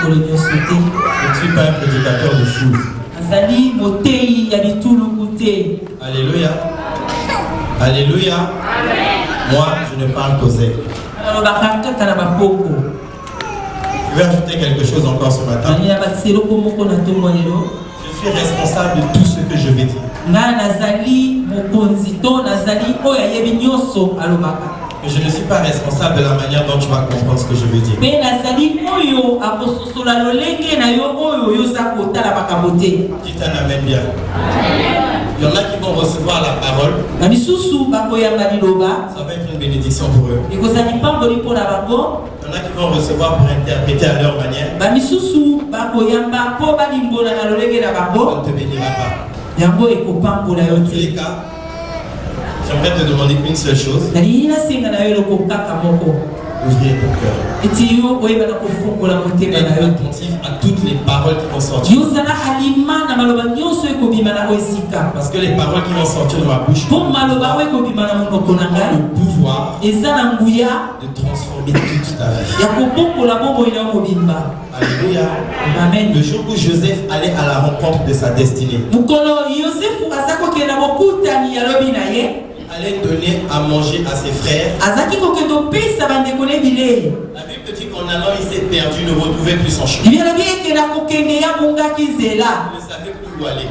Je ne suis pas un prédicateur de foule. Alléluia. Alléluia. Moi, je ne parle qu'aux ailes. Je vais ajouter quelque chose encore ce matin. Je suis responsable de tout ce que je vais dire. Mais je ne suis pas responsable de la manière dont tu vas comprendre ce que je veux dire. Dites un amen bien. Il y en a qui vont recevoir la parole. Ça va être une bénédiction pour eux. Il y en a qui vont recevoir pour interpréter à leur manière. Ça ne te bénira pas. Dans tous les cas, j'aimerais te demander une seule chose. Ouvrir ton cœur. Être attentif à toutes les paroles qui vont sortir. Parce que les paroles qui vont sortir de ma bouche ont le pouvoir de transformer toute ta vie. Alléluia. Amen. Le jour où Joseph allait à la rencontre de sa destinée, allait donner à manger à ses frères. La Bible dit qu'en allant, il s'est perdu, ne retrouvait plus son chemin. Il ne savait plus où aller.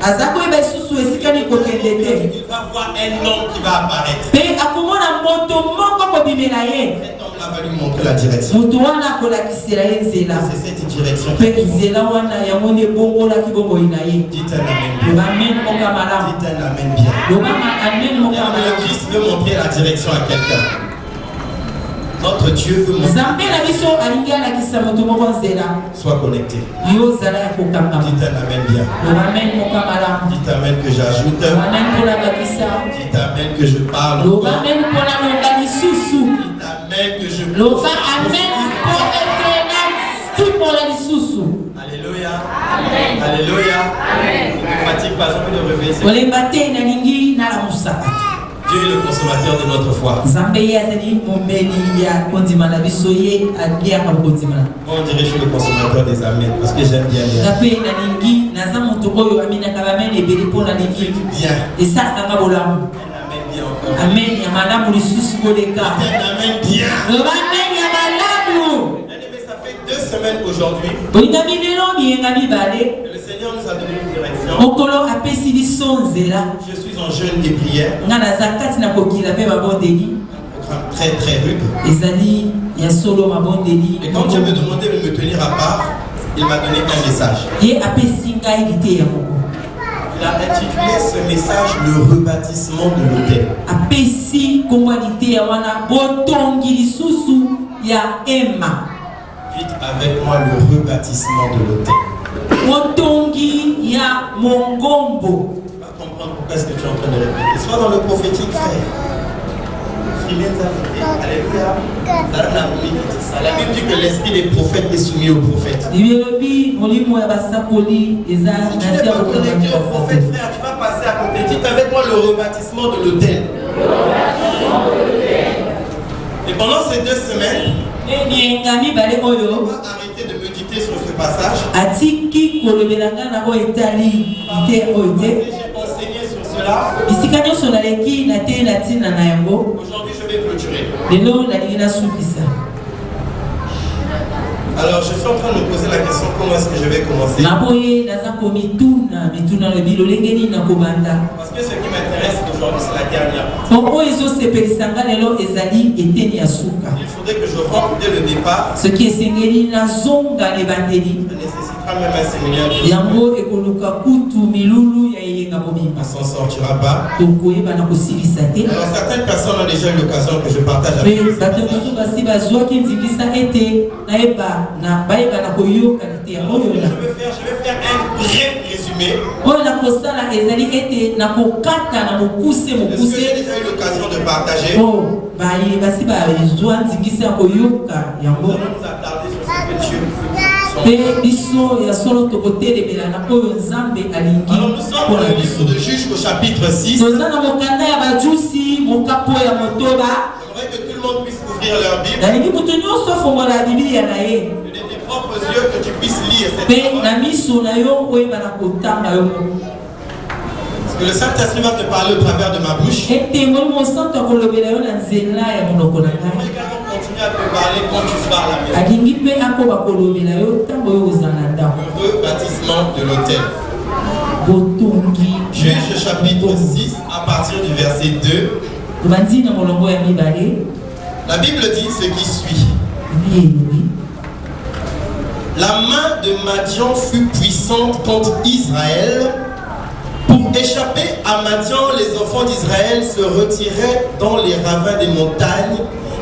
Il va voir un homme qui va apparaître. Cet homme-là va lui montrer la direction. C'est cette direction. Dites un amen bien. Dites un amen bien. Le Christ veut montrer la direction à quelqu'un. Notre Dieu veut montrer. Sois connecté. Dites un amen bien. Dites amen que j'ajoute. Dites amen que je parle. Dites amen que je pousse. Alléluia. Alléluia. Ne fatigue pas, j'ai envie de réveiller. Dieu est le consommateur de notre foi. On dirait que je suis le consommateur des amens parce que j'aime bien les amens. Ça fait 2 semaines aujourd'hui. Le Seigneur nous a donné une direction. Je suis en jeûne et prière. Un programme très très rude. Et quand Dieu me demandait de me tenir à part, il m'a donné un message. Il a intitulé ce message le rebâtissement de l'autel. Dites avec moi le rebâtissement de l'autel. Tu vas comprendre pourquoi est-ce que tu es en train de répéter. Sois dans le prophétique, frère. Alléluia. La Bible dit que l'esprit des prophètes est soumis aux prophètes. Si tu n'es pas connecté au prophète, frère, tu vas passer à côté. Dites avec moi le rebâtissement de l'autel. Et pendant ces 2 semaines, on va arrêter de méditer sur ce passage. J'ai enseigné sur cela. Aujourd'hui, je vais clôturer. Alors, je suis en train de me poser la question, comment est-ce que je vais commencer? Parce que ce qui m'intéresse aujourd'hui, c'est la dernière partie. Il faudrait que je rentre dès le départ. Ça nécessitera même un séminaire. On ne s'en sortira pas. Alors, certaines personnes ont déjà eu l'occasion que je partage avec eux. Je vais faire un bref résumé de ce que j'ai déjà eu l'occasion de partager. Nous allons nous attarder sur ce que Dieu veut. Alors nous sommes dans le livre de Juges au chapitre 6. J'aimerais que tout le monde puisse ouvrir ouvrir leur Bible. Que de tes propres yeux que tu puisses lire cette parole. Parce que le Saint-Esprit va te parler au travers de ma bouche. Il va également continuer à te parler quand tu seras à la maison. Heureux baptissement de l'autel. Juge chapitre 6 à partir du verset 2. La Bible dit ce qui suit. La main de Madian fut puissante contre Israël. Pour échapper à Madian, les enfants d'Israël se retiraient dans les ravins des montagnes,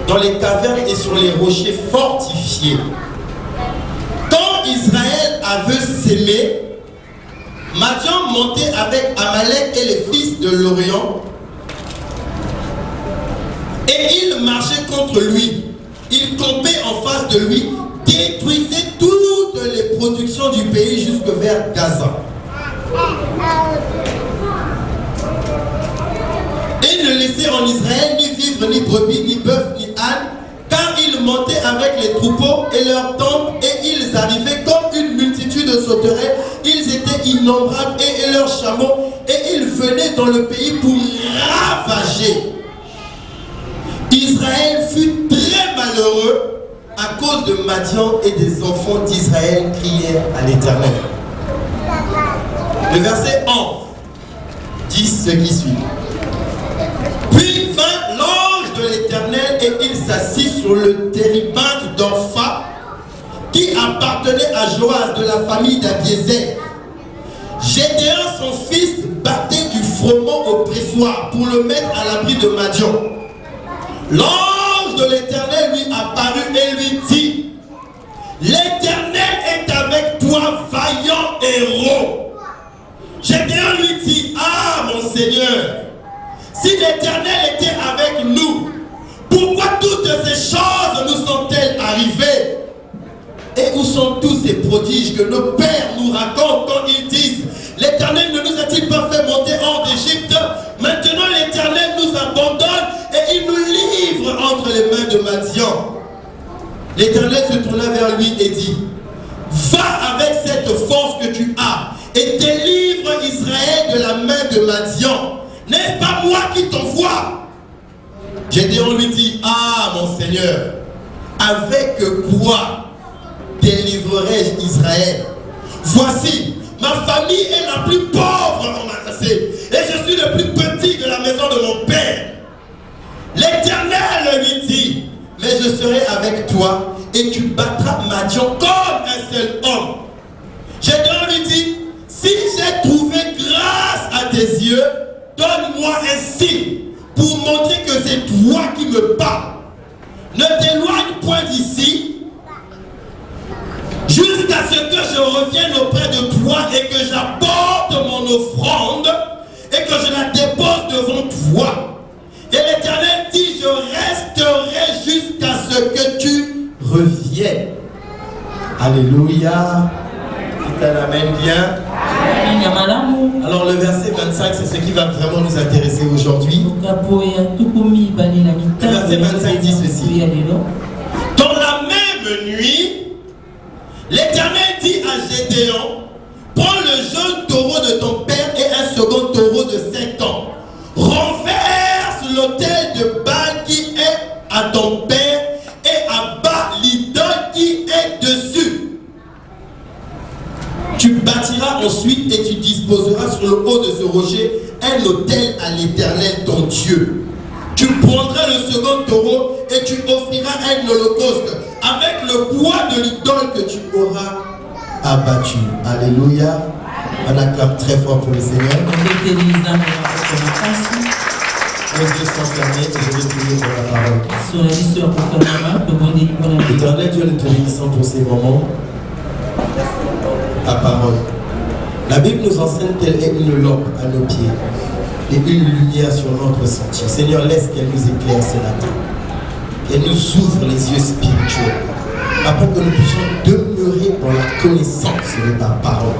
dans les cavernes et sur les rochers fortifiés. Quand Israël avait sémé, Madian montait avec Amalek et les fils de l'Orient et il marchait contre lui. Il campait en face de lui, détruisait toutes les productions du pays jusque vers Gaza. Et ne laissait en Israël ni vivre, ni brebis, ni bœuf, ni âne, car ils montaient avec les troupeaux et leurs tentes, et ils arrivaient comme une multitude de sauterelles. Ils étaient innombrables et leurs chameaux, et ils venaient dans le pays pour ravager. Israël fut très malheureux à cause de Madian, et des enfants d'Israël crièrent à l'Éternel. Le verset 11 dit ce qui suit. Puis vint l'ange de l'Éternel et il s'assit sur le térébinthe d'Orpha qui appartenait à Joas de la famille d'Abiézer. Gédéon son fils battait du froment au pressoir pour le mettre à l'abri de Madian. L'ange de l'Éternel lui apparut et lui dit: l'Éternel est avec toi, vaillant héros. Gédéon lui dit: ah mon Seigneur, si l'Éternel était avec nous, pourquoi toutes ces choses nous sont-elles arrivées? Et où sont tous ces prodiges que nos pères nous racontent quand ils disent: l'Éternel ne nous a-t-il pas fait monter hors d'Égypte? Maintenant l'Éternel nous abandonne et il nous livre entre les mains de Madian. L'Éternel se tourna vers lui et dit: va avec cette force que tu as et délivre Israël de la main de Madian. N'est-ce pas moi qui t'envoie? Gédéon lui dit: ah mon Seigneur, avec quoi délivrerai-je Israël? Voici, ma famille est la plus pauvre en Manassé et je suis le plus petit de la maison de mon père. L'Éternel lui dit: mais je serai avec toi et tu battras Madian comme un seul homme. Gédéon lui dit: si j'ai trouvé grâce à tes yeux, donne-moi un signe pour montrer que c'est toi qui me parles. Ne t'éloigne point d'ici jusqu'à ce que je revienne auprès de toi et que j'apporte mon offrande et que je la dépose devant toi. Et l'Éternel dit: je resterai jusqu'à ce que tu reviennes. Alléluia. Tu l'amènes bien. Alors le verset 25, c'est ce qui va vraiment nous intéresser aujourd'hui. Le verset 25 dit ceci: dans la même nuit, l'Éternel dit à Gédéon: prends le jeune taureau de ton père et un second taureau de 5 ans. Renverse l'autel de Baal qui est à ton père et abat l'idole qui est dessus. Tu bâtiras ensuite et tu disposeras sur le haut de ce rocher un autel à l'Éternel ton Dieu. Tu prendras le second taureau et tu offriras un holocauste avec le poids de l'idole que tu auras abattu. Alléluia. On acclame très fort pour le Seigneur. Les yeux sont fermés et je vais prier pour la parole. Éternel Dieu, nous te bénissons pour ces moments. Ta parole. La Bible nous enseigne qu'elle est une lampe à nos pieds et une lumière sur notre sentier. Seigneur, laisse qu'elle nous éclaire ce matin. Qu'elle nous ouvre les yeux spirituels afin que nous puissions demeurer dans la connaissance de ta parole.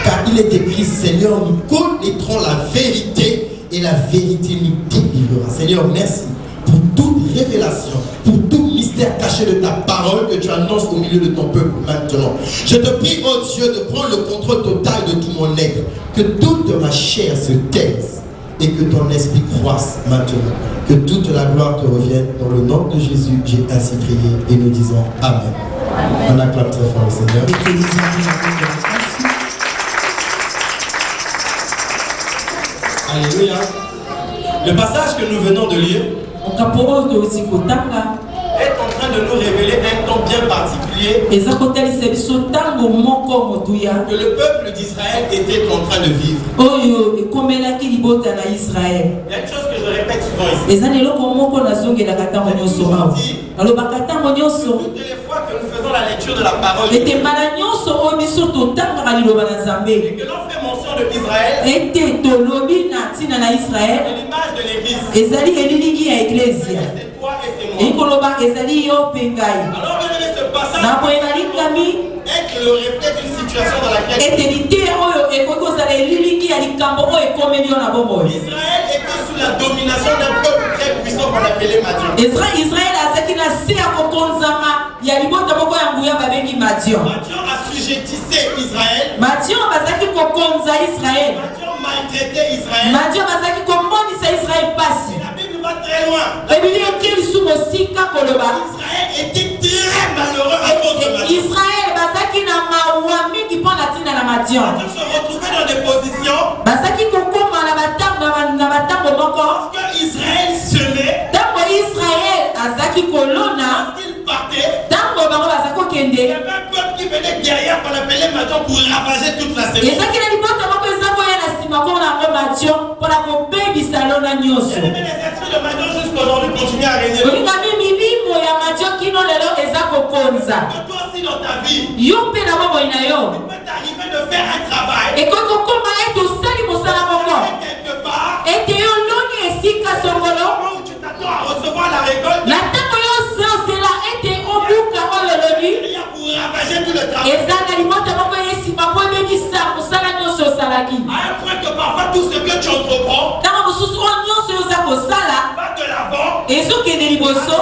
Car il est écrit: Seigneur, nous connaîtrons la vérité et la vérité nous délivrera. Seigneur, merci pour tout toute révélation, pour tout mystère caché de ta parole que tu annonces au milieu de ton peuple maintenant. Je te prie, oh Dieu, de prendre le contrôle total de tout mon être, que toute ma chair se taise et que ton esprit croisse maintenant. Que toute la gloire te revienne. Dans le nom de Jésus, j'ai ainsi prié et nous disons Amen. On acclame très fort le Seigneur. Alléluia. Le passage que nous venons de lire est en train de nous révéler un temps bien particulier que le peuple d'Israël était en train de vivre. Il y a une chose que je répète souvent ici. Toutes les fois que nous faisons la lecture de la parole de Dieu, et que l'on fait mention de Israël, l'image de l'église, c'est toi et c'est moi. Alors ce passage est le reflet d'une situation dans laquelle Israël était sous la domination d'un peuple très puissant qu'on appelait Madian. Madian assujettissait Israël. Madian maltraitait Israël. Et la Bible va très loin. Israël était très malheureux à cause de Madian. Madian se retrouvait dans des positions parce que Israël semait, lorsqu'il partait, il y avait un peuple qui venait derrière qu'on appelait Madian pour ravager toute la série. Les esprits de Madian jusqu'aujourd'hui continuent à régner. Que toi aussi dans ta vie, il peut t'arriver de faire un travail quelque part, où tu t'attends à recevoir la récolte, pour ravager tout le travail. À un point que parfois tout ce que tu entreprends va de l'avant.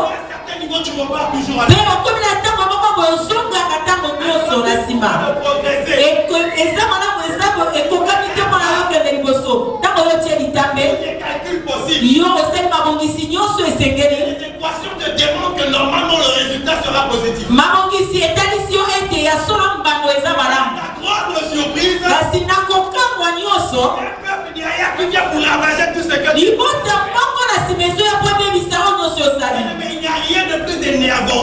À un certain niveau tu repars toujours à les équations te démontrent que normalement le résultat sera positif. La grande surprise, un peuple derrière qui vient pour ravager tout ce que tu fais. Mais il n'y a rien de plus énervant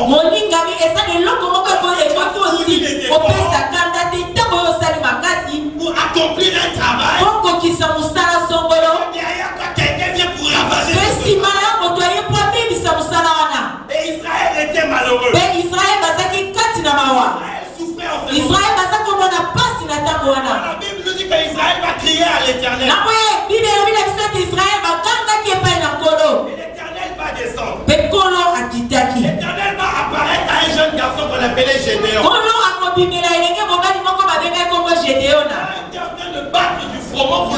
pour accomplir un travail. Derrière toi, quelqu'un vient pour ravager tout ce que et Israël était malheureux. Israël souffrait en fait. La Bible nous dit qu'Israël va crier à l'Éternel. Et l'Éternel va descendre. L'Éternel va apparaître à un jeune garçon qu'on appelait Gédéon. Il était en train de battre du froment pour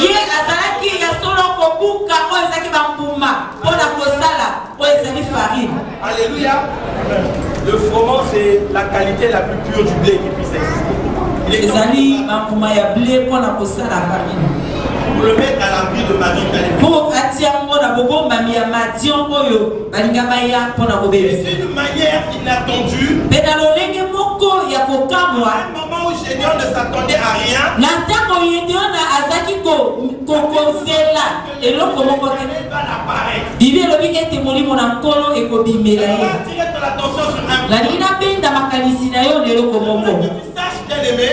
Alléluia. Le froment, c'est la qualité la plus pure du blé qui puisse exister. Il est pour le mettre à l'abri de Madian. C'est une manière inattendue. À un moment où Gédéon ne s'attendait à rien, l'Éternel va l'apparaître. Il va attirer ton attention sur un point. Que tu saches, bien-aimé,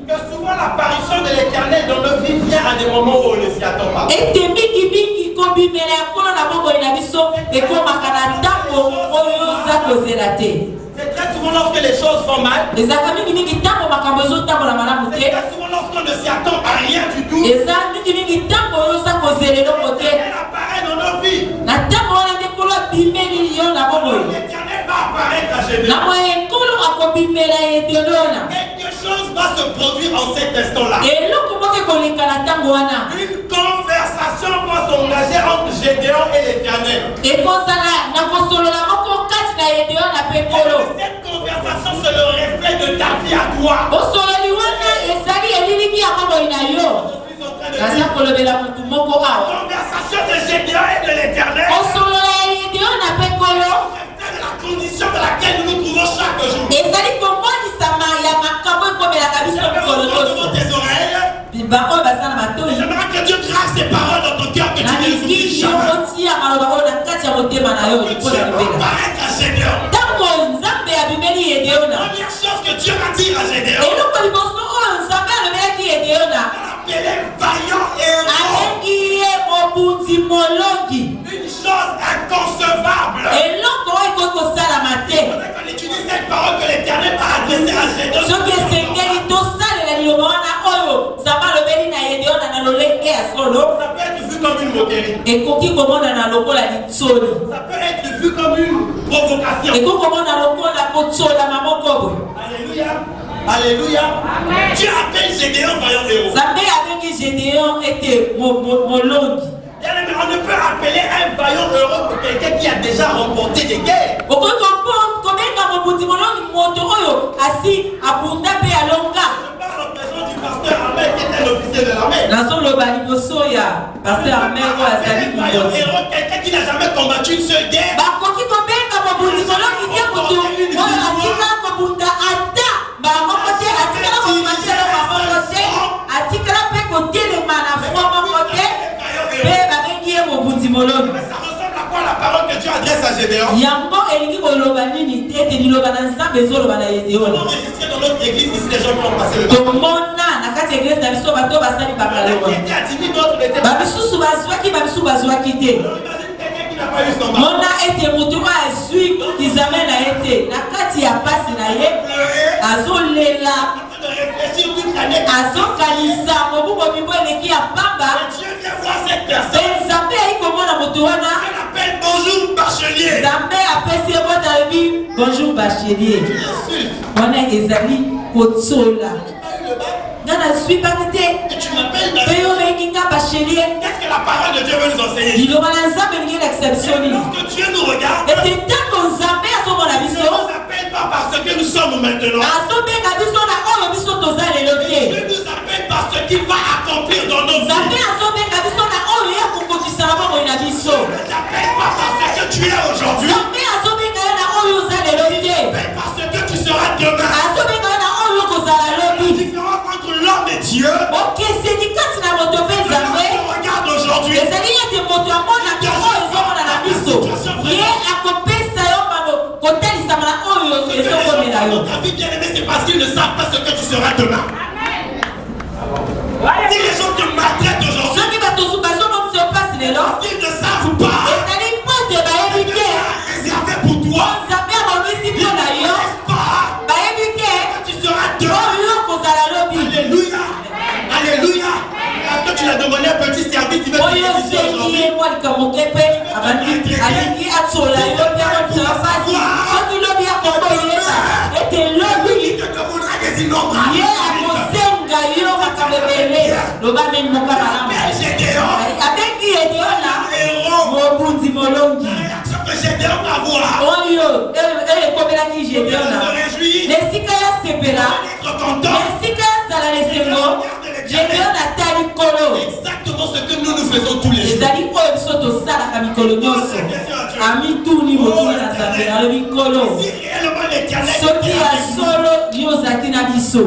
que souvent l'apparition de l'Éternel dans nos vies vient à des moments où on ne s'y attend pas. C'est très souvent lorsque les choses vont mal. C'est très souvent lorsqu'on ne s'y attend à rien du tout. L'Éternel apparaît dans nos vies. L'Éternel va apparaître à Gédéon. Quelque chose va se produire en cet instant-là. Une conversation conversation va s'engager entre Gédéon et l'Éternel. Et cette conversation, c'est le reflet de ta vie à toi. La conversation de Gédéon et de l'Éternel, la condition dans laquelle nous nous trouvons chaque jour. Tes oreilles. J'aimerais que Dieu grave ses paroles dans ton cœur, que tu ne les oublies jamais. Paraître à Gédéon. Première chose que Dieu va dire à Gédéon, appelé vaillant héros. Une chose inconcevable. Il faudrait qu'on utilise cette parole que l'Éternel va adresser à Gédéon. Ça peut être vu comme une moquerie. Ça peut être vu comme une provocation. Alléluia. Alléluia. Dieu appelle Gédéon vaillant héros. On ne peut appeler un vaillant héros pour quelqu'un qui a déjà remporté des guerres. Du pasteur Armel qui était l'officier de l'armée. Quelqu'un qui n'a jamais combattu une seule guerre. Ça ressemble à quoi la parole que Dieu adresse à Gédéon? On enregistré dans notre église ici, les gens qui ont passé le temps. Il était à 10 000 d'autres, il était pas. Imagine quelqu'un qui n'a pas eu son bas. De réfléchir toute l'année. Dieu vient voir cette personne. Elle appelle bonjour bachelier. Bonjour bachelier. Tu l'insultes. Et tu m'appelles qu'est-ce que la parole de Dieu veut nous enseigner? Lorsque Dieu nous regarde, il ne nous appelle pas parce que nous sommes maintenant. Dieu nous appelle par ce qu'il va accomplir dans nos vies. Ne t'appelle pas parce que tu es aujourd'hui. Il t'appelle parce que tu seras demain. La différence entre l'homme et Dieu, regarde aujourd'hui. Ta vie bien-aimée, c'est parce qu'ils ne savent pas ce que tu seras demain. Si les gens te maltraitent aujourd'hui, ils ne savent pas réservé pour toi. Tu seras demain. Alléluia. Alléluia. Est-ce que tu l'as demandé un petit service? Il va te dire aujourd'hui. Gédéon va voir. Exactement ce que nous faisons tous les jours.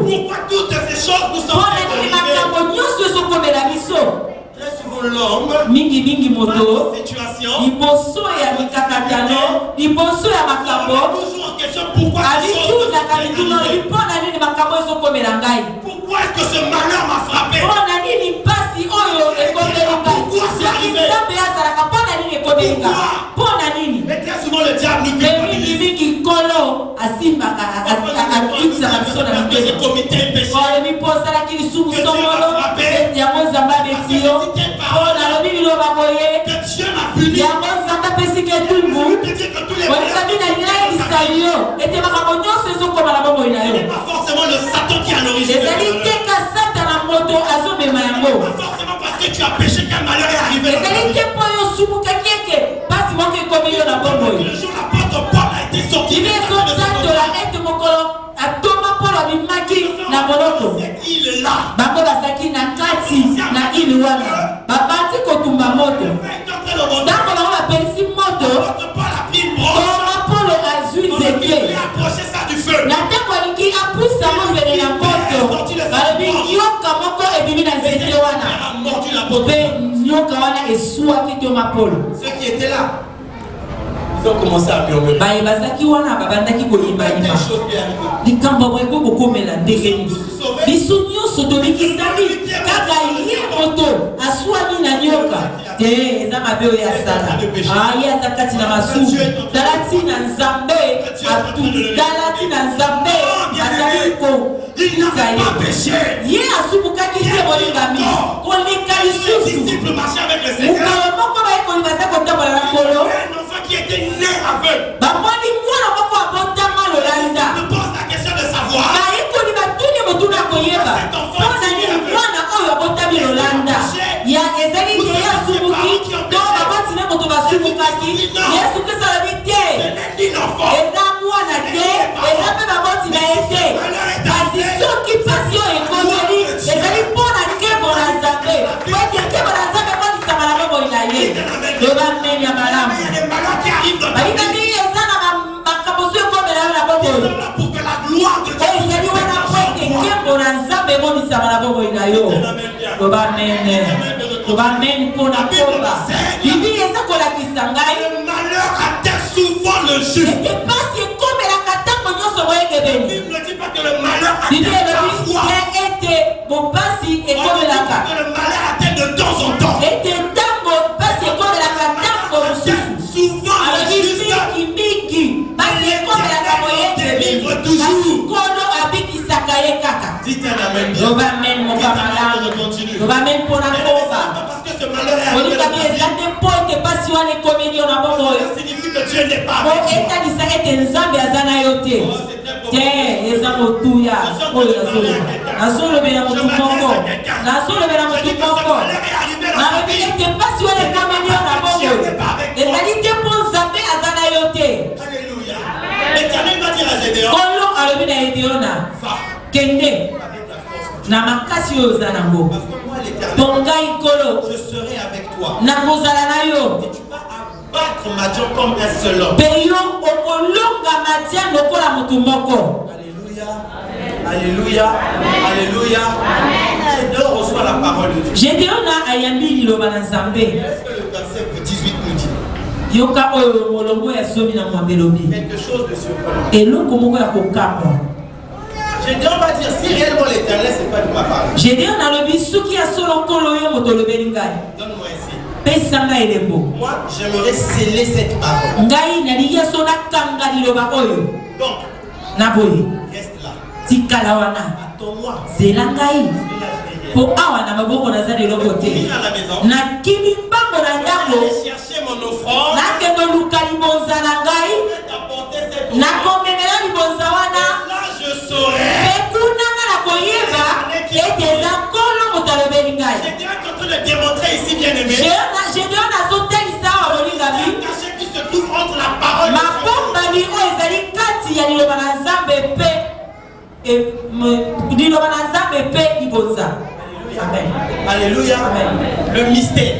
Pourquoi toutes ces choses nous sont très souvent l'homme mingi moto situation liboso ya mikakatano liboso ya makambo toujours en question pourquoi est-ce que ce malheur m'a frappé? Mais très souvent le diable nous culpabilise. J'ai commis tel péché. Que Dieu m'a puni. Pas forcément le Satan qui est à l'origine. Pas forcément parce que tu as péché qu'un malheur est arrivé. jour l'apôtre Paul a été sorti. Il est là. Il a approché ça du feu. Ceux qui étaient là, ils ont commencé à murmurer. Il n'a pas péché. Les disciples marchaient avec le Seigneur. Un enfant qui était né aveugle. Je pose la question de savoir. Cet enfant qui est le malheur atteint souvent le juste. Il ne dit pas que le malheur atteint parfois. Que le malheur atteint de temps en temps. Souvent le juste délivre toujours. Dites un amen bien. Parce que ce malheur est arrivé. Ça signifie que Dieu n'est pas avec Alléluia. L'Éternel va dire à Gédéon, Kende na makasi yo zanango tongai kolo je serai avec toi na kozala na yo et tu vas abattre Madian comme un seul homme. Peyo okolonga Madian lokola mutu moko. Alléluia, alléluia, alléluia. Gédéon reçoit la parole de Dieu. Gédéon na ayambi liloba na Nzambe. Qu'est-ce que le verset 18 nous dit? Yoka oyo molongo ya somi na mwabelobi quelque chose de surprenant. Eloko moko ya kokapa. Gédéon va dire si réellement l'Éternel c'est pas de ma part. Gédéon a le bisuki a solo kolo yo motolobeli ngai. Donne-moi ici. Pesanga elembo. Moi j'aimerais sceller cette parole. Ngai na liya sona kanga liloba oyo. Donc na boye. Reste là. Tikala wana. Attends-moi. Zela ngai. Po awa na maboko na zali lokote. Na kimi mbango na ndako. Chercher mon offrande. Na kendo luka libonza na ngai. Na komemela libonza wana. Gédéon est en train de démontrer ici, bien aimé. Gédéon a sauté l'histoire au Lingabi. Caché qui se trouve entre la parole ma bomba li o ezali kati ya liloba na Nzambe pe liloba na Nzambe pe libonza. Amen. Alléluia. Amen. Le mystère.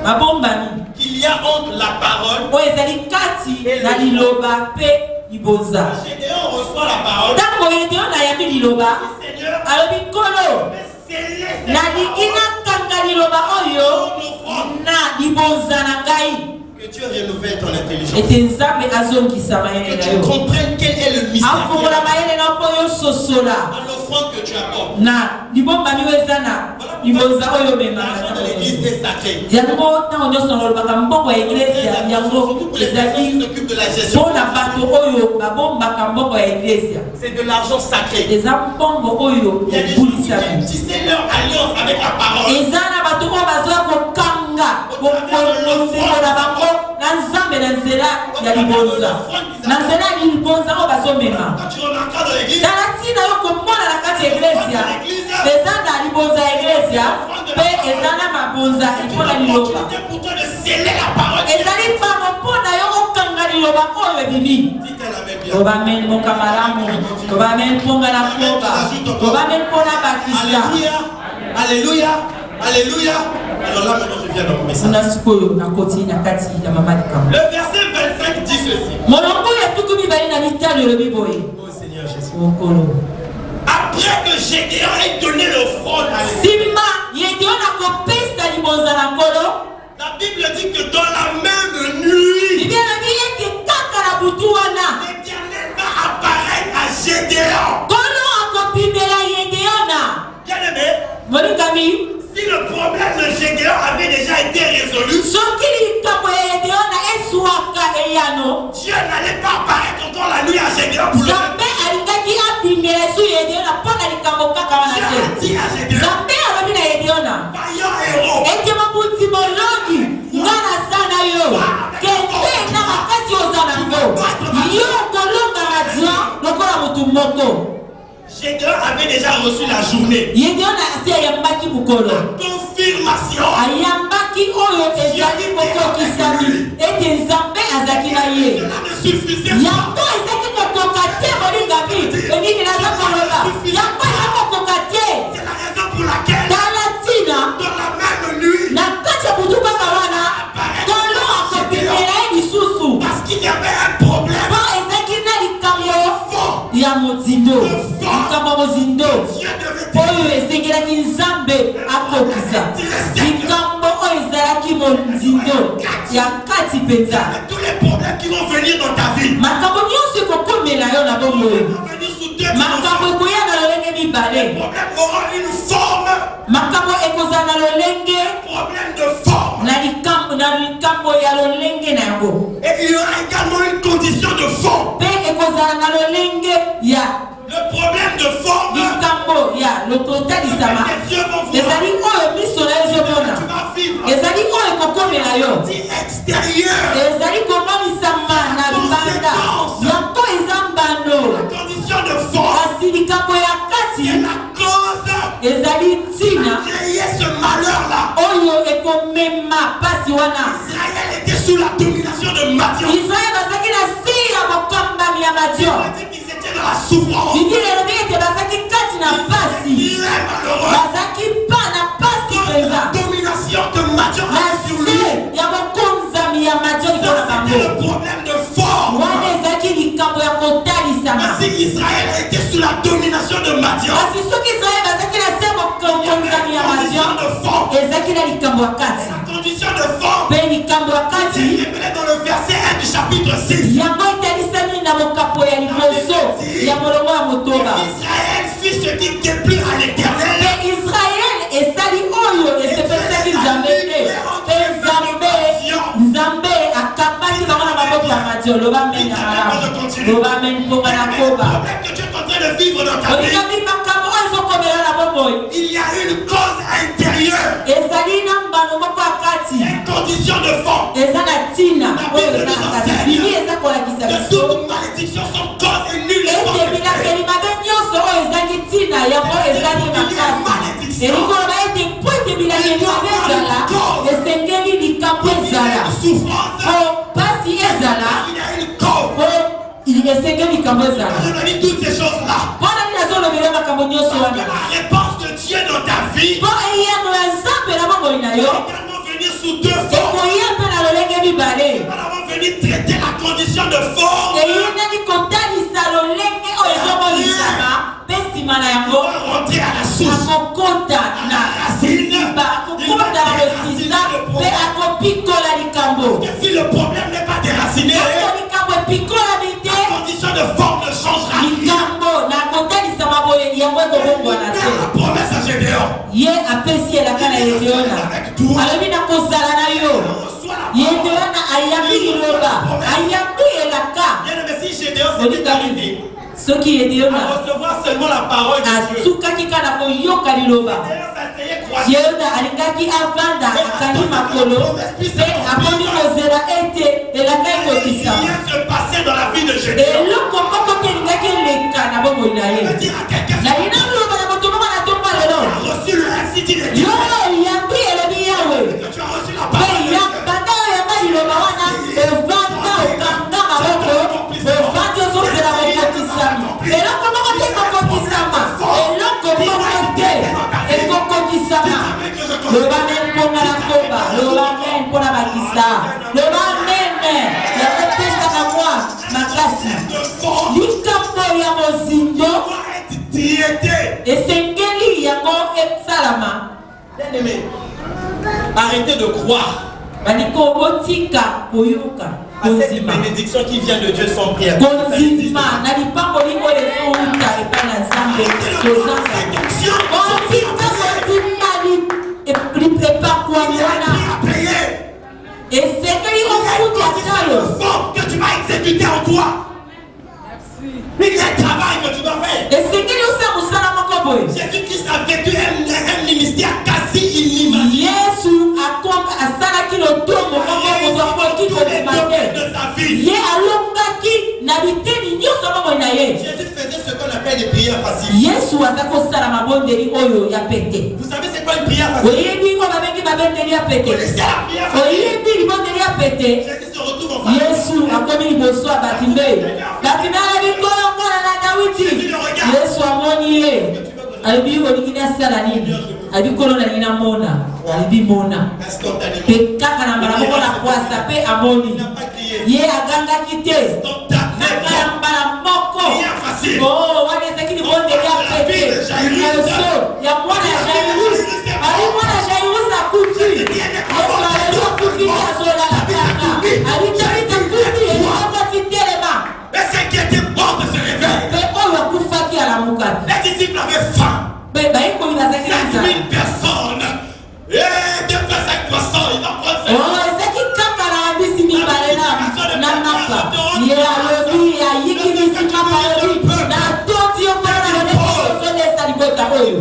Ma bomba qu'il y a entre la parole o ezali kati na liloba pe libonza. Gédéon reçoit la parole. Tango Gédéon a yaki liloba. Alobi kolo. Na likina kanga liloba oyo na libonza na ngai. Que Dieu renouvelle ton intelligence. Et Nzambe azongisa mayele na yo. Que tu comprennes quel est le mystère. Afongola mayele na poyo sosola. À l'offrande que tu apportes. Na libomba miwezana libonza oyo mema. L'argent de l'église est sacré. Yango tango nyoso lobaka mboko ya iglesia yango ezali s'occupe de la gestion. Bona bato oyo babombaka mboko ya iglesia. C'est de l'argent sacré. Eza mbongo oyo ebulisa. Tu sais leur alliance avec la parole. Ezana bato ko bazoya kokanga bokola bango na Nzambe na nzela ya libonza. Na nzela ya libonza oyo bazomema. Tala ntina yo komona na kati ya iglesia. Eza na libonza ya iglesia pe eza na mabonza mpona liloba. Ezali mbango mpona yo okanga liloba oyo bibi. Amen mon camaramu. Amen ponga na koba. Amen pona bakisa. Alléluia. Alléluia. Alors là maintenant je viens dans mon message. Le verset 25 dit ceci. Oh Seigneur Jésus. Après que Gédéon ait donné l'offrande à l'Éternel, la Bible dit que dans la même nuit, l'Éternel va apparaître à Gédéon. Bien aimé, si le problème de Gédéon avait déjà été résolu, Dieu n'allait pas apparaître encore la nuit à Gédéon pour le Dieu a dit à Gédéon, vaillant héros, Gédéon avait déjà reçu la journée. Confirmation. C'est la raison pour laquelle dans la même nuit, parce qu'il y avait un problème. Tous les problèmes qui vont venir dans ta vie vont venir sous deux dimensions. Les problèmes auront une forme. Problème de forme. Et il y aura également une condition de fond. Le problème de forme, extérieur. La condition de forme est la cause à créer ce malheur-là. Israël était sous la domination de Madian. Ils étaient dans la souffrance. Il est malheureux. La domination de Madian sur lui. C'était le problème de forme. Si Israël était sous la domination de Madian, la condition de forme est révélée dans le verset 1 du chapitre 6. Israël fit ce qui déplaît à l'Éternel. Le problème que tu es en train de vivre dans ta vie, il y a une cause intérieure, une condition de forme. La Bible nous enseigne que toute malédiction sont cause et nulle je dis toutes ces choses-là. La réponse de Dieu dans ta vie va également venir sous deux formes. Nous allons venir traiter la condition de forme. On va rentrer à la source, à la racine. Et si le problème n'est pas déraciné, la condition de forme ne changera rien. La promesse à Gédéon. Avec toi. Si Gédéon s'était arrêté à recevoir seulement la parole de Dieu, rien se passait dans la vie de Gédéon. Dire à quelqu'un qui a reçu le récit de Dieu, que tu as reçu la parole de Dieu. ça. Le amen. La réponse à moi, ma classe. L'icambo ya mozindo. Et c'est Ngeli yango et Salama. Bien-aimé, arrêtez de croire à cette bénédiction qui vient de Dieu sans prière. Et c'est que tu vas exécuter en toi. Mais il y a un travail que tu dois faire. Jésus-Christ a vécu un ministère quasi inimaginable. Jésus faisait ce qu'on appelle des prières faciles. Vous savez c'est quoi une prière facile? Jésus se retrouve en face. Jésus le regarde. Alibi olikina sala nini? Alibi kolona nina mona. Alibi mona. Pe kaka na marabo la kwasa pe amoni. Ye aganga kite. Nakala mbala moko. Oh, wane sekini bonde ya pete. Ya mwana Jairus. Ali mwana Jairus akuti. Yesu alikuwa kuti ya sola la kaka. Alitabita kuti ya mwana fitelema. Mais c'est qui était mort de se réveiller. Pe o yakufaki ala mukati. Les disciples avaient faim. 5 000 personnes. Et 2 5 poissons. Il va prendre ça. Oh, c'est qui quand on a mis si mi balena na napa. Il a levé à yiki si kapalobi. Na toti o kana na ko so le salibota oyo.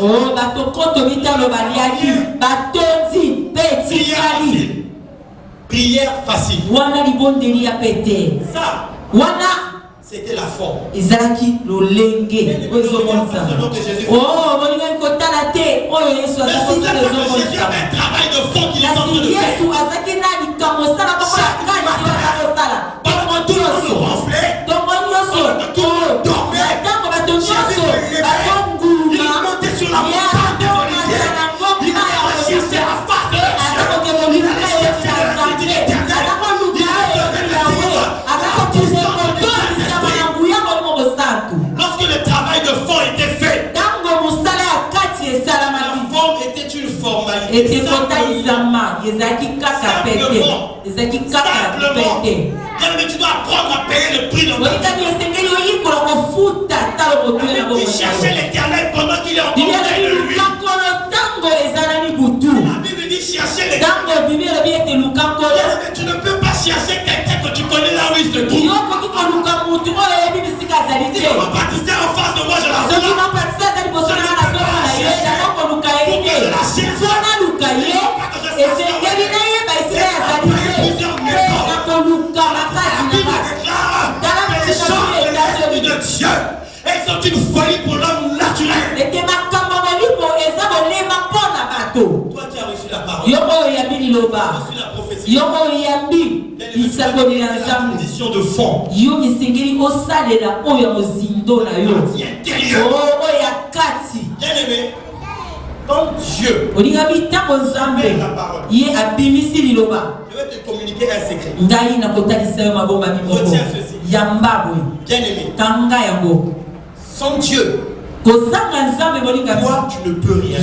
Oh, ba to koto mita lo baliaki. Ba toti petit kali. Prière facile. Wana libondeli ya pété. Ça. Wana c'était la forme. Izaki lolenge. Oh, moninga kotala te. Oh, Yesu azaki Jésus avait un travail de fond qu'il est en train de faire. Yesu azaki nani kamosala papa kani kamosala. Pendant tout le ronfler. Donc on y dormait. Tant que tu il est monté sur la montagne des Oliviers. Il a cherché la face de Dieu. Il a cherché la face de l'Éternel. Lorsque le travail de fond était fait, la forme était une formalité. Simplement, tu dois apprendre à payer le prix de ta vie. Il cherchait l'Éternel pendant qu'il est en contact de lui. La Bible dit chercher l'Éternel. Tu ne peux pas chercher quelqu'un que tu connais là où il se trouve. Si on m'a baptisé en face de moi, je la vois. Pour que je la cherche. Et c'est de Dieu. Elles sont une folie pour l'homme naturel. Toi qui as reçu la parole, tu as reçu la prophétie. La condition de fond. Bien aimé, quand Dieu fait la parole, je vais te communiquer un secret. Retiens ceci. Bien aimé, sans Dieu, toi tu ne peux rien.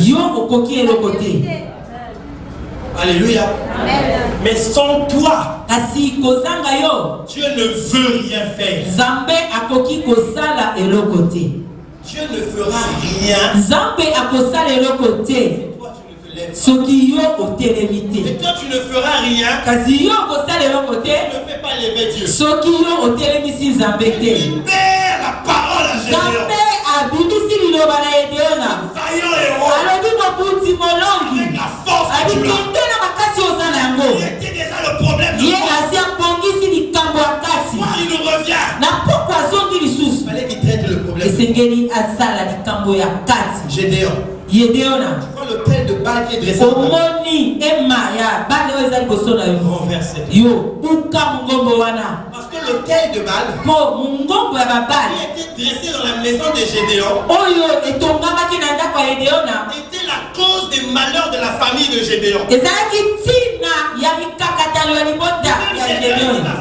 Alléluia. Amen. Mais sans toi, Dieu ne veut rien faire. Dieu ne fera rien. Et quand tu ne feras rien, tu ne fais pas lever Dieu. Libère la parole à Gédéon. Avec la force que tu as. Il était déjà le problème de moi, il nous revient. Il fallait qu'il traite le problème. Gédéon. Tu vois le pelle de balle qui est dressé. Renverse. Parce que le pelle de balle qui était dressé dans la maison de Gédéon était la cause des malheurs de la famille de Gédéon.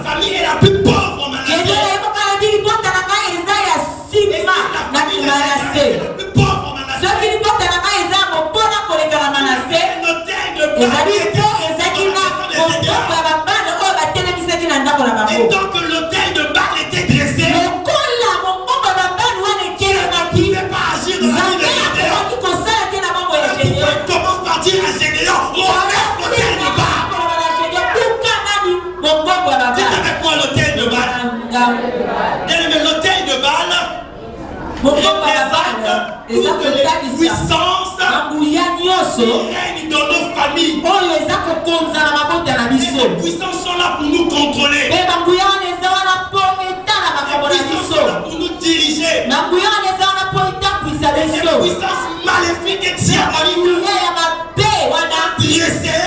famille est la plus pauvre en Manassé. Et la plus pauvre en Manassé. Et donc l'hôtel de Baal était dressé. Il ne pouvait pas agir dans la vie de Gédéon. Commence par dire à Gédéon, renverse l'hôtel de Baal. Dites avec moi l'hôtel de Baal. L'hôtel de Baal représente toutes les puissances qui règnent dans nos familles. Et ces puissances sont là pour nous contrôler. Ces puissances sont là pour nous diriger. Ces puissances maléfiques et diaboliques dressées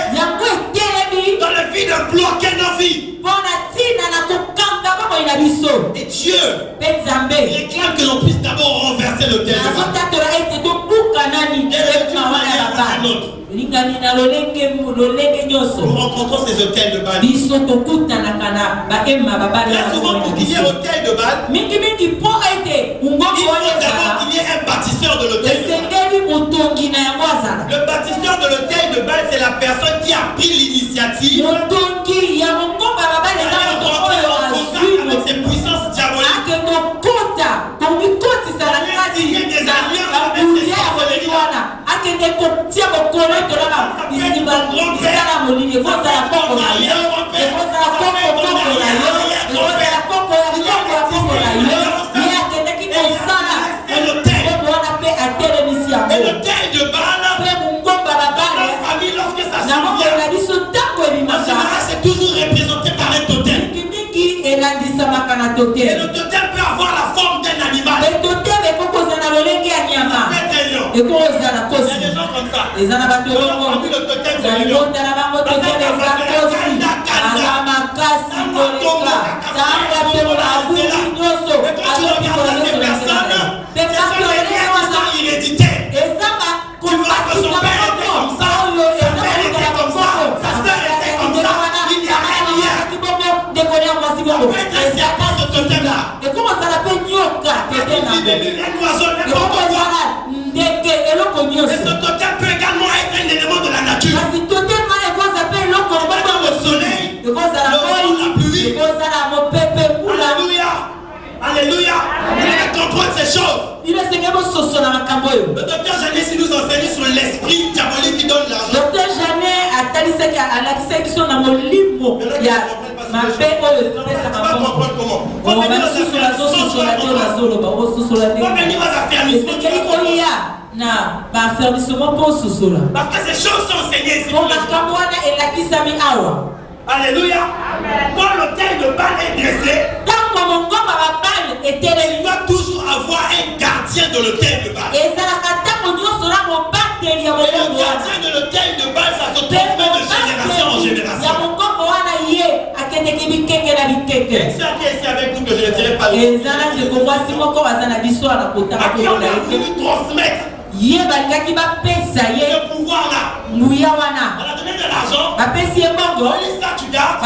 dans le vide bloqué nos vies. Et Dieu réclame que l'on puisse d'abord renverser le thème. Nous rencontrons ces hôtels de Baal. Très souvent, pour qu'il y ait hôtel de Baal, il faut d'abord qu'il y ait un bâtisseur de l'hôtel de Baal. Le bâtisseur de l'hôtel de Baal, c'est la personne qui a pris l'initiative avec ses puissances diaboliques. Signer des alliances avec ses sorcelleries. Et l'hôtel de Baal, dans la famille, lorsque ça survient, en général, c'est toujours représenté par un totem. Et le totem peut avoir la forme d'un animal. Ça peut être un lion. Il y a des gens comme ça. Ils ont entendu le totem, c'est le lion. Et comment ça l'appelle nyoka? Un oiseau, n'importe quoi. Et ce totem peut également être un élément de la nature. Le soleil, le vent, la pluie. Alléluia. Alléluia. Il est contrôle de ces choses. Le docteur Janet nous enseigne sur l'esprit diabolique qui donne l'argent. Parce que ces choses sont enseignées ici. Alléluia. Quand l'hôtel de Baal est dressé, il doit toujours avoir un gardien de l'hôtel de Baal. Et le gardien de l'hôtel de Baal, ça se transmet de génération en génération. Et ça qui est ici avec nous que je ne dirai pas. À qui on a voulu transmettre ce pouvoir-là. On a donné de l'argent. On a dit ça, tu gardes.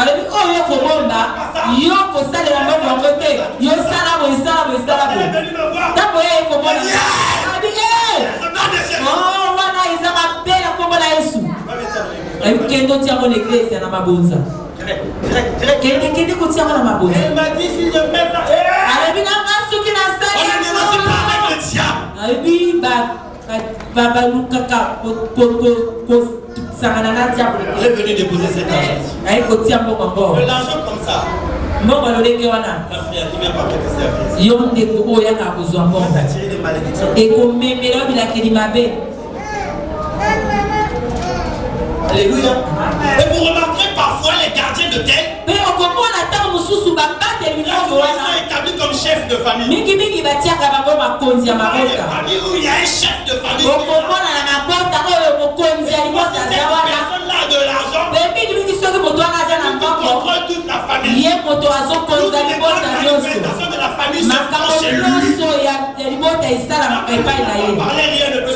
Elle m'a dit si je fais ça, on est venu déposer cet argent. De l'argent comme ça. La frère qui vient pas faire service. On va attirer des malédictions. Alléluia. Et vous remarquerez parfois les gardiens de tête. Ils sont établis comme chef de famille. Il y a des familles où il y a un chef de famille. Cette personne-là de l'argent. Il contrôle toute la famille. Toutes les manifestations de la famille se font chez lui. On parlait rien de plus.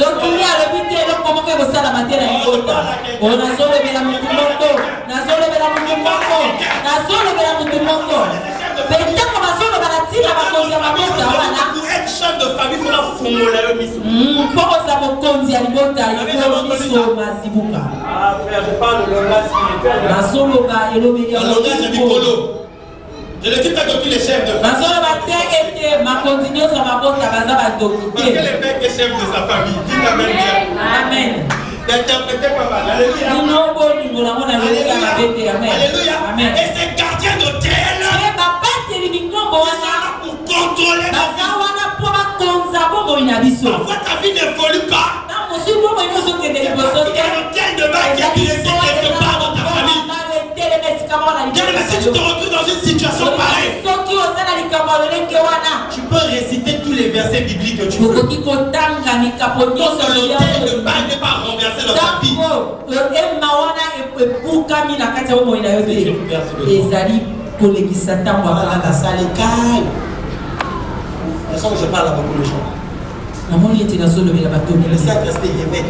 moko nazolobela mutu moko petako bazolobala bakonzi ya mabota wana pour être chef de famille faut fungola yo miso mpo koza bokonzi ya libota ifo miso mazibuka nazoloba elobeli ya mikolo. Je ne dis pas que tous les chefs de famille. Parce que l'évêque est chef de sa famille. Dites amen bien. Amen. N'interprétez pas mal. Alléluia. Alléluia. Amen. Et ces gardiens d'hôtel pour contrôler ta vie. Parfois ta vie n'évolue pas. Il y a un hôtel de bain qui a blessé quelque part dans ta famille. Mais si tu te retrouves dans une situation pareille, tu peux réciter tous les versets bibliques que tu veux. Ton hôtel de bain n'est pas renversé dans ta vie. Je parle à beaucoup de gens. Le Saint-Esprit révèle.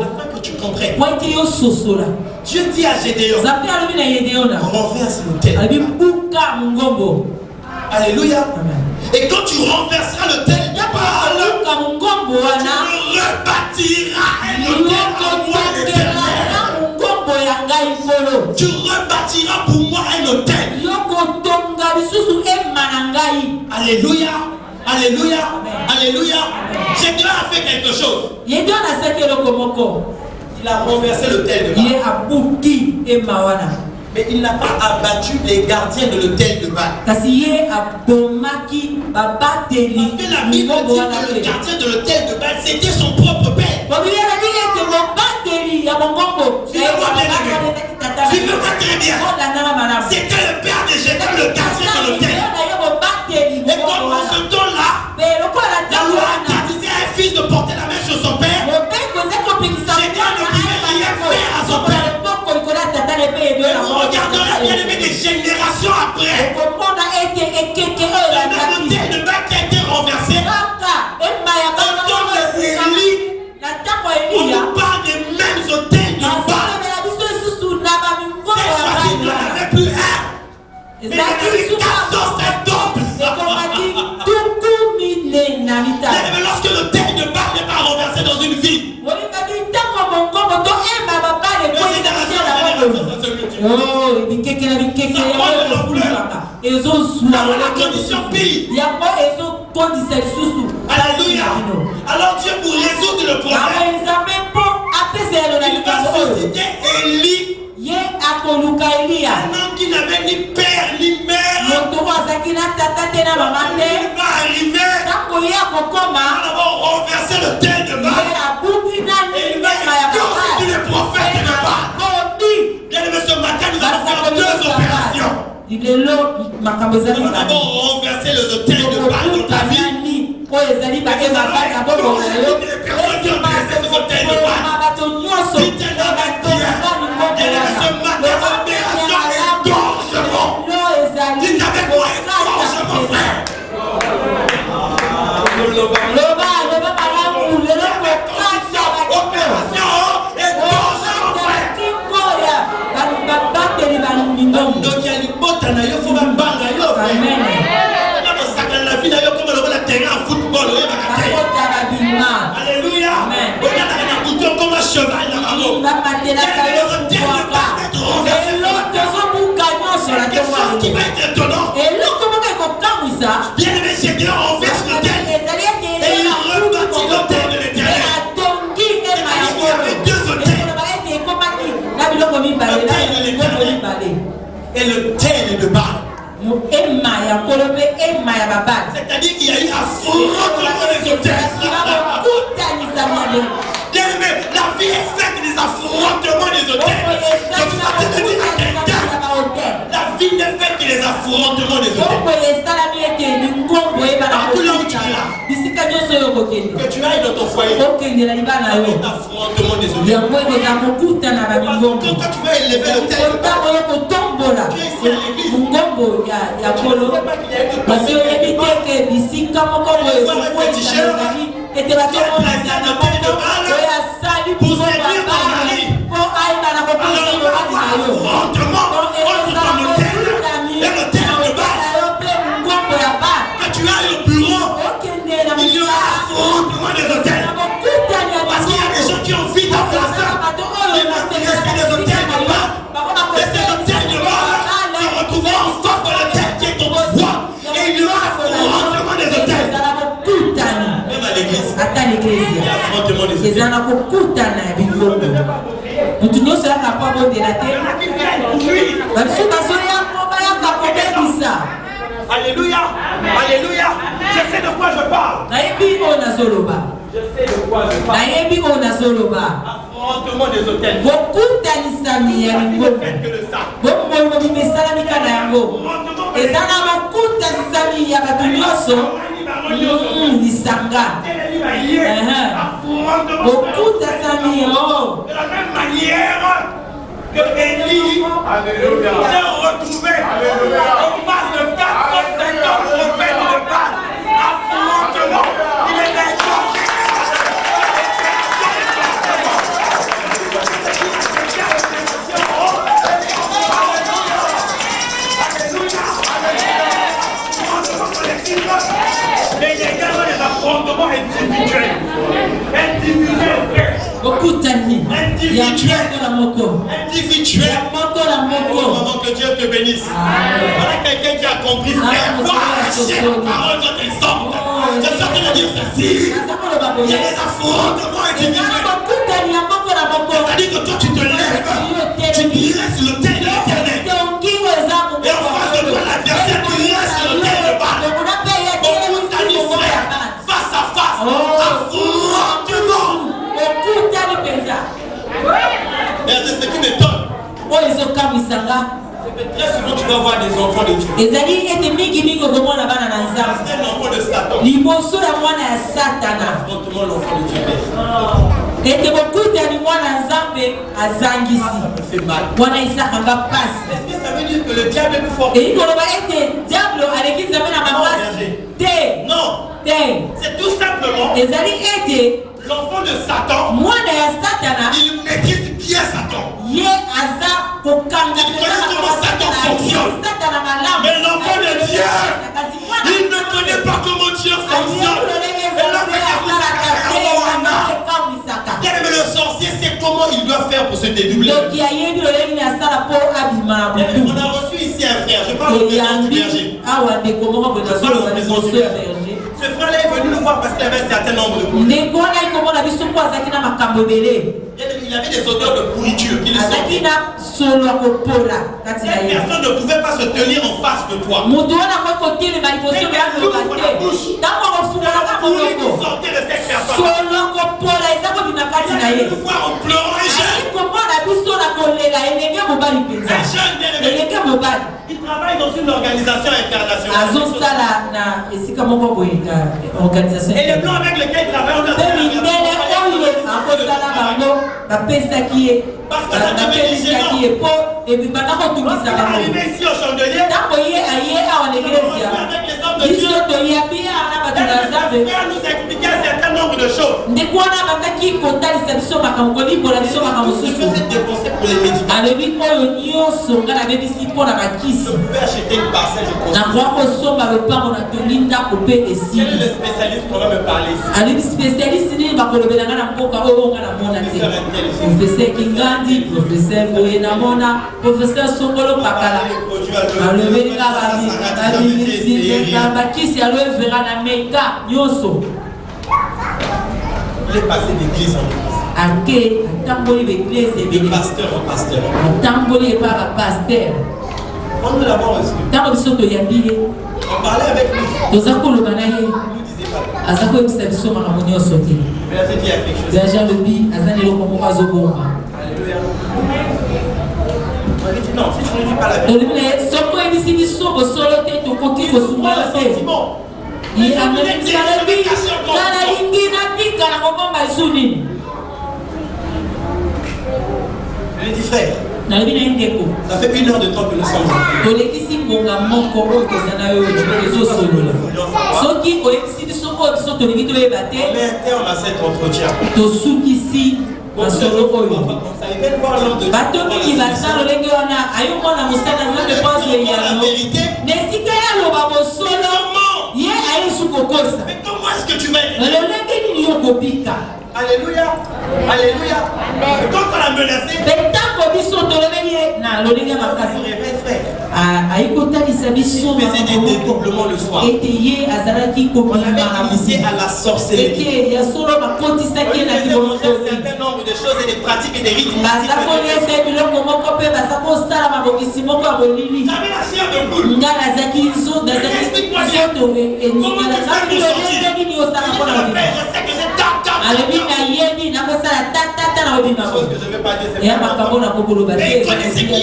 Afin que tu comprennes. Dieu dit à Gédéon, renverse l'autel. Alléluia. Et quand tu renverseras l'autel, tu rebâtiras un hôtel pour moi l'éternel. Tu rebâtiras pour moi un hôtel. Alléluia. Alléluia. Alléluia. Gédéon a fait quelque chose. Il a renversé l'autel de Baal. Mais il n'a pas abattu les gardiens de l'autel de Baal. Parce que la Bible dit que le gardien de l'autel de Baal, c'était son propre père. Suivez-moi très bien. C'était le père de Gédéon, le gardien de l'autel. Et comme en ce temps-là, la loi interdisait à un fils de porter la main sur son père. Gédéon ne pouvait rien faire à son père. Et vous regarderez bien aimé des générations après. Le hôtel de Baal qui a été renversé. On nous parle des mêmes hôtels de Baal. Cette fois-ci, il n'en avait plus un. Mais il y avait 407 temples. Mais lorsque l'hôtel de Baal n'est pas renversé dans une ville, la condition pire. Alléluia. Alors Dieu pour résoudre le problème, il va susciter Élie, un homme qui n'avait ni père ni mère. Il va arriver, on va renverser le tel de Baal. Et il va extorquer tous les prophètes de Baal. Bien aimé, ce matin, nous allons faire 2 opérations. Nous allons d'abord renverser les hôtels de Baal dans ta vie. Et nous allons extorquer les personnes qui ont dressé ces hôtels de Baal. Dites-le avec Dieu. Bien aimé, ce matin, opération égorgement. Dites avec moi, égorgement, frère. Donc il y a une botte à il faut même banga yo. Amen. La vie d'ailleurs comme le terrain en football. Alléluia. Amen. On a un bouton comme un cheval là. Qui va être étonnant. Bien aimé, Gédéon renverse l'autel et il rebâtit l'autel de l'Éternel. Il y avait 2 hôtels. L'autel de l'Éternel et l'autel de Baal. C'est-à-dire qu'il y a eu affrontement des hôtels. Bien aimé, la vie est faite des affrontements des hôtels. Je suis en train de dire à quelqu'un, la vie n'est faite que des affrontements des hôtels. Partout là où tu es là, que tu ailles dans ton foyer, affrontement des hôtels. Quand tu vas élever l'hôtel, tu es ici à l'église. Tu ne sais pas qu'il y a une et tu vas te pour séduire ton mari. Affrontement contre ton hôtel. Et l'hôtel de Baal. Que tu ailles au bureau, il y aura affrontement des hôtels. Parce qu'il y a des gens qui ont envie d'avoir ça. Ils vont rester des hôtels de Baal. Et ces hôtels de Baal se retrouveront en face de l'hôtel qui est ton pouvoir. Et il y aura affrontement des hôtels. Même à l'église. Il y a affrontement des hôtels. Alléluia, alléluia. Je sais de quoi je parle. Je sais de quoi je parle. Affrontement des hôtels. Que de ça. De la même manière que Élie s'est retrouvé en face de 450 prophètes de Baal. Affrontement, il est d'accord. Mais il y a également des affrontements individuels. Individuel. Maman, que Dieu te bénisse. Voilà quelqu'un qui a compris. Frère, voilà la parole quand elle sort. Je suis en train de dire ceci. Il y a des affrontements individuels. C'est-à-dire que toi tu te lèves, tu irais sur l'autel de l'Éternel. Et en face de toi l'adversaire qui irait sur l'autel de Baal. Beaucoup d'amis frères, face à face, affrontement. Et c'est ce qui m'étonne. Très souvent tu vas voir des enfants de Dieu. C'est un enfant de Satan. Affrontement l'enfant de Dieu. Et que beaucoup d'animaux C'est mal. Ça veut dire que le diable est plus fort. Et il diable avec qui Non. C'est tout simplement l'enfant de Satan. Il maîtrise bien Satan. Il connaît comment Satan fonctionne. Mais l'enfant de Dieu, il ne connaît pas comment Dieu fonctionne. Mais le sorcier sait comment il doit faire pour se dédoubler. On a reçu ici un frère, je parle au président du berger. Ce frère-là est venu nous voir parce qu'il avait un certain nombre de problèmes. Il avait des odeurs de pourriture qui lui sortaient. Personne ne pouvait pas se tenir en face de toi. Mais ouvre la bouche. Pourri qui sortait de cette personne. Il nous voir en pleurant un jeune. Il travaille dans une organisation internationale. Et les blancs avec lesquels il travaille, on a parce que ça devait gênant. Arrivé ici au chandelier, avec les hommes de Dieu, nous expliquer un certain nombre de choses. Je faisais dépenser pour les médicaments. Je pouvais acheter une parcelle, je construis. Quel est le spécialiste qu'on va me parler ici? Professeur Kingandi, professeur Boyenamona, professeur Songolo Pakala. Il est passé d'église en église. De pasteur en pasteur. Quand nous l'avons reçu, on parlait avec lui. Il nous disait pas. Mais là, c'est dit à quelque chose. Alléluia. On a dit non, si tu ne dis pas la vérité. Je lui ai dit frère, Ça fait 1 heure de temps que nous sommes on met un terme à cet entretien. Mais comment est-ce que tu vas être? Alléluia. Alléluia. Quand on l'a menacé, il faisait des dédoublements le soir. On avait initié à la sorcellerie. Il faisait manger un certain nombre de choses et des pratiques et des rites. J'avais la chair de poule. Explique-moi bien. Comment tu fais pour sortir? Je sais que j'ai chose que je ne vais pas dire, c'est pas mais il connaissait qui est le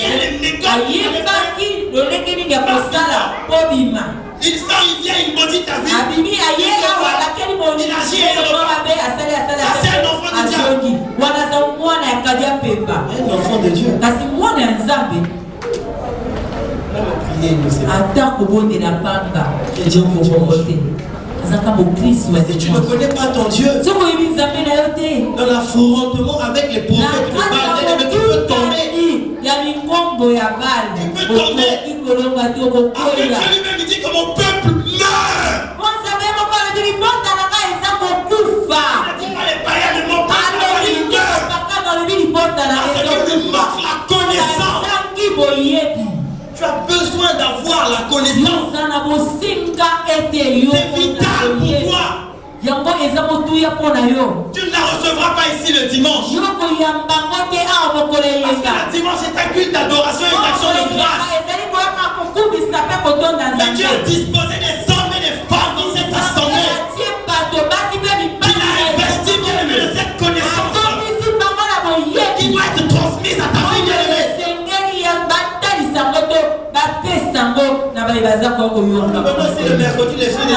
il sort, il vient, il maudit ta vie. Il agit c'est un enfant de Dieu. Un enfant de Dieu. Mais si tu ne connais pas ton Dieu, dans l'affrontement avec les prophètes de Baal, tu peux tomber. Tu peux tomber. Après Dieu lui-même dit que mon peuple meurt. Il dit pas les païens ne mentent pas, ils meurent. Parce que lui manque la connaissance. Tu as besoin d'avoir la connaissance. C'est vital pour toi. Tu ne la recevras pas ici le dimanche. Parce que le dimanche est un culte d'adoration et d'action de grâce. Mais Dieu a disposé des hommes et des femmes dans cette assemblée. Il a investi bien aimé de cette connaissance qui doit être transmise à ta vie bien aimée. Si le mercredi les jeunes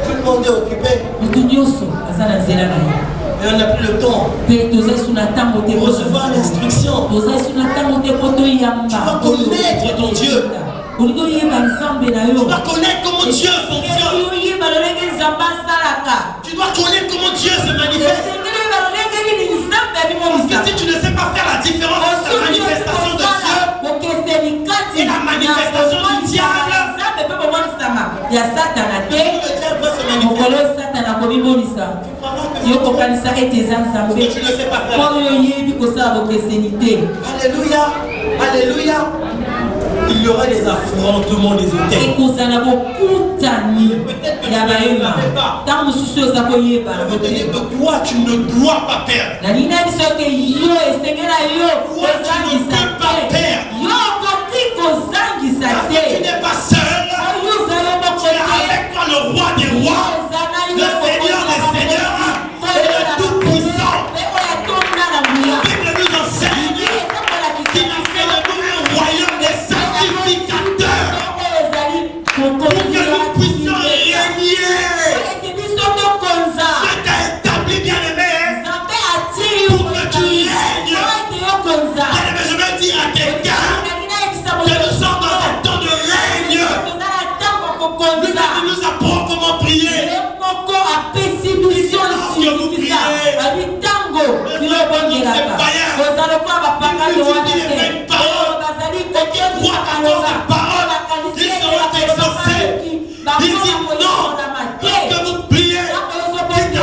tout le monde est occupé et on n'a plus le temps pour recevoir l'instruction. Tu vas connaître ton Dieu. Tu dois connaître comment Dieu fonctionne. Tu dois connaître comment Dieu se manifeste. Parce que si tu ne sais pas faire la différence entre la manifestation de Dieu et la manifestation du diable, tu ne sais pas faire. Alléluia. Alléluia. Il y aura des affrontements des hôtels. Peut-être que tu ne savais pas. Ça veut dire que toi, tu ne dois pas perdre. Toi, tu ne peux pas perdre. Parce que tu n'es pas seul. Tu es avec toi le roi des rois, le Seigneur des seigneurs et le Tout-Puissant. La Bible nous enseigne qu'il a fait de nous un royaume des sacrificateurs pour que nous puissions régner. Dieu t'a établi, bien aimé, pour que tu règnes. Bien aimé, je veux dire à quelqu'un que nous sommes dans un temps de règne. Nous apprend comment prier. Il dit non, que vous priez, dites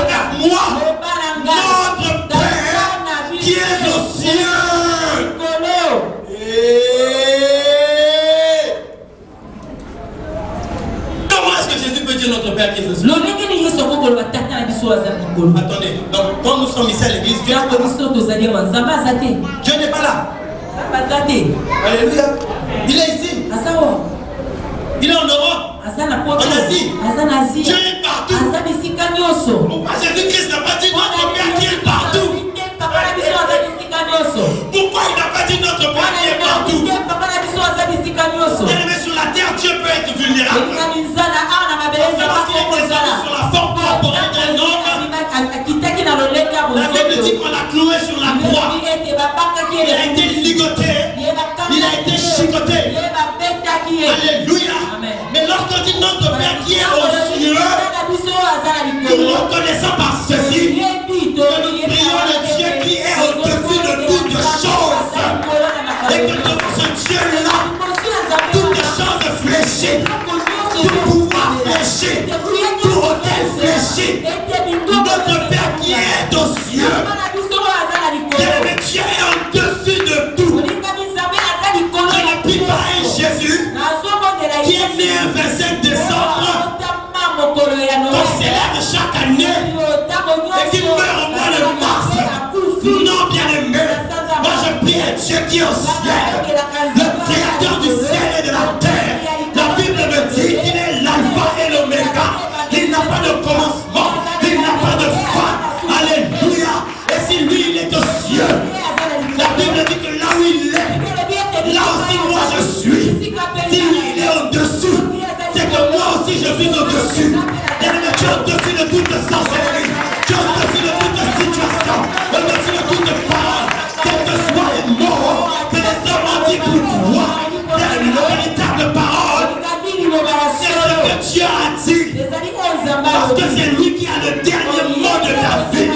avec moi, notre Père qui est aux cieux. Comment est-ce que Jésus peut dire notre Père qui est aux cieux? Attendez, donc quand nous sommes ici à l'église, Dieu n'est pas là. Alléluia. Il est ici. Il est en Europe, en Asie. Dieu est partout. Pourquoi Jésus-Christ n'a pas dit notre Père qui est partout? Pourquoi il n'a pas dit notre Père qui est partout? Bien aimé, sur la terre, Dieu peut être vulnérable. Parce qu'il est descendu sur la forme corporelle d'un homme. Il a été ligoté. Il a été chicoté. Alléluia. Mais lorsqu'on dit notre Père qui est aux cieux, nous reconnaissons par ceci que nous prions le Dieu qui est au-dessus de toutes choses. Et que devant ce Dieu-là, toutes les choses fléchissent, tout pouvoir fléchit, tout hôtel fléchit. Notre Père qui est aux cieux, bien-aimé, Dieu est au-dessus de tout. Je ne prie pas un Jésus qui est né un 25 décembre, qu'on célèbre chaque année et qui meurt au mois de mars. Non, bien-aimé, moi je prie un Dieu qui est au ciel, le créateur du ciel et de la terre. La Bible me dit qu'il est l'alpha et l'oméga. Il n'a pas de commencement, il n'a pas de fin. Alléluia. Et si lui il est aux cieux, la Bible dit que là où il est, là aussi moi je suis. Si lui il est au-dessus, c'est que moi aussi je suis au-dessus. Bien-aimé, tu es au-dessus de toute sorcellerie, tu es au-dessus de toute situation, au-dessus de toute parole, quel que soit les mots que les hommes ont dit pour toi. Bien-aimé, la véritable parole, c'est ce que Dieu a dit, parce que c'est lui qui a le dernier mot de ta vie.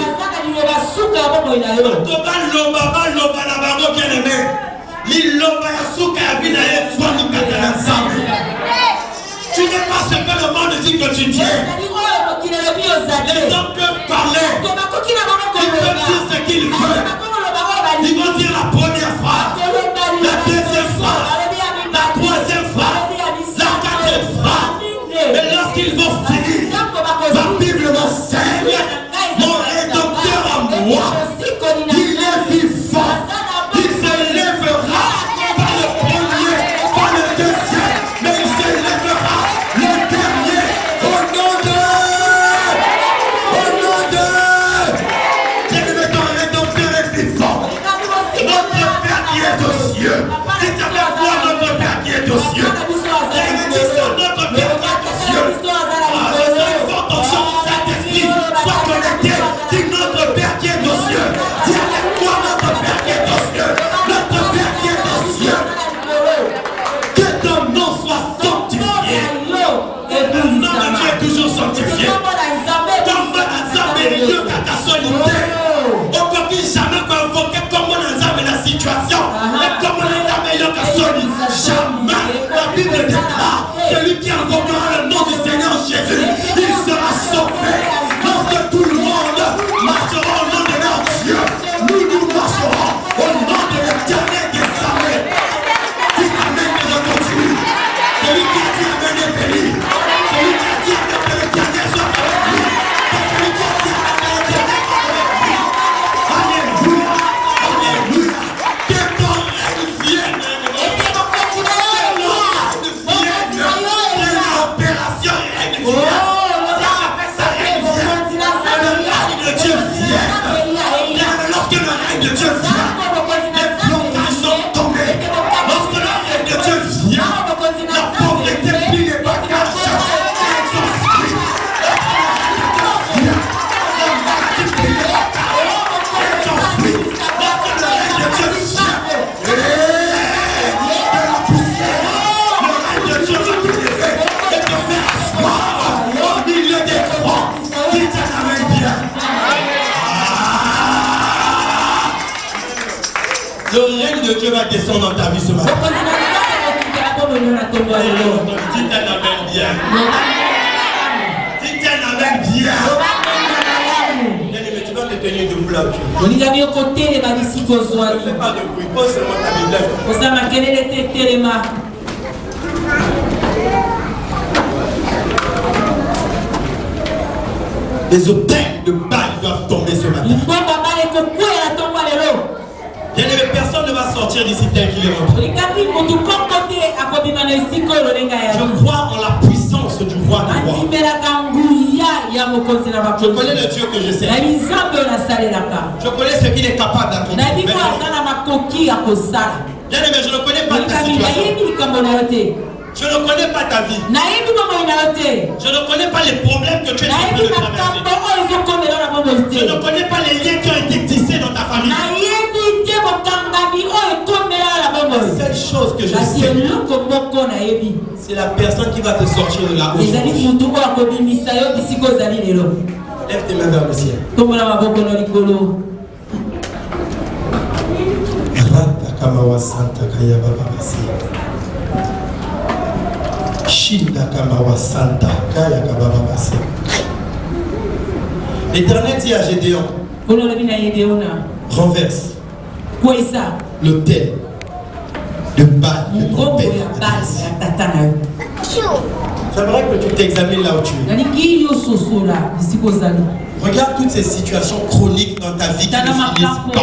Tu n'es pas ce que le monde dit que tu tiens. Les hommes peuvent parler, ils peuvent dire ce qu'ils veulent. Ils vont dire la première phrase, la deuxième phrase, la troisième phrase, la quatrième phrase. Et lorsqu'ils vont finir, la Bible m'enseigne, mon rédempteur à moi, il est vivant, il se lèvera, pas le premier, pas le deuxième, mais il se lèvera le dernier, au nom de, bien-aimé, ton rédempteur est vivant, notre Père qui est aux cieux, dites avec moi notre Père qui est aux cieux, bien-aimé, dis sur notre Père qui est aux cieux, sois connecté, dis notre Père qui est aux cieux, dis avec moi notre Père qui est aux cieux, notre Père qui est aux cieux, que ton nom soit sanctifié, le nom de Dieu est toujours sanctifié, ton nom d'Azam est lieu qu'à ta solité, on ne peut jamais convoquer comme on a la situation, et comme on a lieu qu'à solité, jamais, la Bible déclare, celui qui invoquera le nom du Seigneur Jésus, il sera sauvé. Lorsque tout le monde marchera au nom de leur Dieu, nous marcherons au nom de l'Éternel des armées. Qui t'amène que je continue. Celui qui a dit amen est béni. Celui qui a dit amen que l'Éternel soit avec lui. Celui qui a dit amen que l'Éternel soit avec lui. Alléluia. Alléluia. Que ton règne vienne. Que ton règne vienne. Que l'opération règne vienne. Lorsque le règne de Dieu vient, les blocages sont tombés. Lorsque le règne de Dieu vient, la pauvreté plie les bagages. Le règne de Dieu va descendre dans ta vie ce matin. Dites un amen bien. Dites un amen bien. Bien-aimé, tu dois te tenir debout là où tu es. Ne fais pas de bruit, pose seulement ta Bible. Les hôtels de Baal doivent tomber ce matin. Bien-aimé, personne ne va sortir d'ici tel qu'il est rentré. Je crois en la puissance du roi des rois. Je connais le Dieu que je sais. Je connais ce qu'il est capable d'accomplir. Bien-aimé, je ne connais pas ta situation. Je ne connais pas ta vie. Je ne connais pas les problèmes que tu es en train de traverser. Je ne connais pas les liens qui ont été tissés dans ta famille. chose que je sais, c'est la personne qui va te sortir de la haute. Lève tes mains vers le ciel. L'Éternel dit à Gédéon, renverse l'autel de Baal de ton père. J'aimerais que tu t'examines là où tu es. Regarde toutes ces situations chroniques dans ta vie qui ne finissent pas.